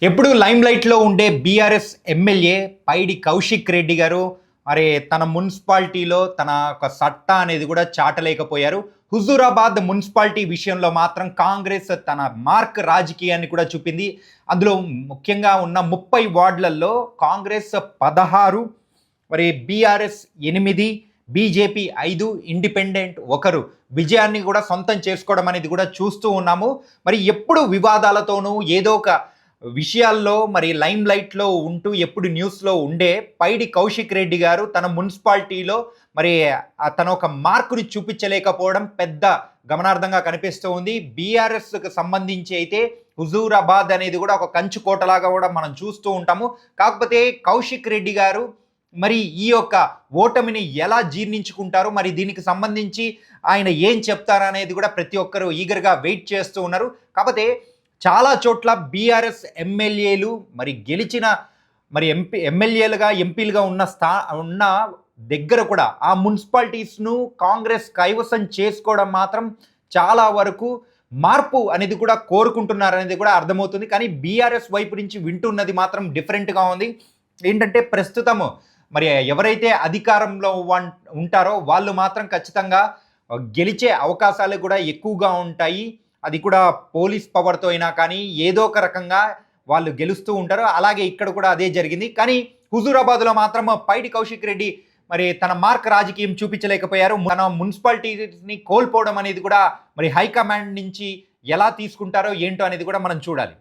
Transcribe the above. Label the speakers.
Speaker 1: ఎప్పుడు లైమ్ లైట్లో ఉండే బీఆర్ఎస్ ఎమ్మెల్యే పైడి కౌశిక్ రెడ్డి గారు మరి తన మున్సిపాలిటీలో తన ఒక సత్తా అనేది కూడా చాటలేకపోయారు. హుజూరాబాద్ మున్సిపాలిటీ విషయంలో మాత్రం కాంగ్రెస్ తన మార్క్ రాజకీయాన్ని కూడా చూపింది. అందులో ముఖ్యంగా ఉన్న 30 వార్డులలో కాంగ్రెస్ 16, మరి బీఆర్ఎస్ 8, బీజేపీ 5, ఇండిపెండెంట్ 1 విజయాన్ని కూడా సొంతం చేసుకోవడం అనేది కూడా చూస్తూ ఉన్నాము. మరి ఎప్పుడు వివాదాలతోనూ ఏదో ఒక విషయాల్లో మరి లైమ్ లైట్లో ఉంటూ ఎప్పుడు న్యూస్లో ఉండే పైడి కౌశిక్ రెడ్డి గారు తన మున్సిపాలిటీలో మరి తన ఒక మార్కుని చూపించలేకపోవడం పెద్ద గమనార్థంగా కనిపిస్తూ ఉంది. బీఆర్ఎస్కి సంబంధించి అయితే హుజూరాబాద్ అనేది కూడా ఒక కంచు కోటలాగా కూడా మనం చూస్తూ ఉంటాము. కాకపోతే కౌశిక్ రెడ్డి గారు మరి ఈ యొక్క ఓటమిని ఎలా జీర్ణించుకుంటారు, మరి దీనికి సంబంధించి ఆయన ఏం చెప్తారనేది కూడా ప్రతి ఒక్కరు ఈగర్గా వెయిట్ చేస్తూ ఉన్నారు. కాకపోతే చాలా చోట్ల బీఆర్ఎస్ ఎమ్మెల్యేలు మరి గెలిచిన మరి ఎమ్మెల్యేలుగా ఎంపీలుగా ఉన్న దగ్గర కూడా ఆ మున్సిపాలిటీస్ను కాంగ్రెస్ కైవసం చేసుకోవడం మాత్రం చాలా వరకు మార్పు అనేది కూడా కోరుకుంటున్నారనేది కూడా అర్థమవుతుంది. కానీ బీఆర్ఎస్ వైపు నుంచి వింటున్నది మాత్రం డిఫరెంట్గా ఉంది. ఏంటంటే ప్రస్తుతం మరి ఎవరైతే అధికారంలో ఉంటారో వాళ్ళు మాత్రం ఖచ్చితంగా గెలిచే అవకాశాలు కూడా ఎక్కువగా ఉంటాయి. అది కూడా పోలీస్ పవర్తో అయినా కానీ ఏదో ఒక రకంగా వాళ్ళు గెలుస్తూ ఉంటారు. అలాగే ఇక్కడ కూడా అదే జరిగింది. కానీ హుజూరాబాద్లో మాత్రం పైడి కౌశిక్ రెడ్డి మరి తన మార్క్ రాజకీయం చూపించలేకపోయారు. మన మున్సిపాలిటీని కోల్పోవడం అనేది కూడా మరి హైకమాండ్ నుంచి ఎలా తీసుకుంటారో ఏంటో అనేది కూడా మనం చూడాలి.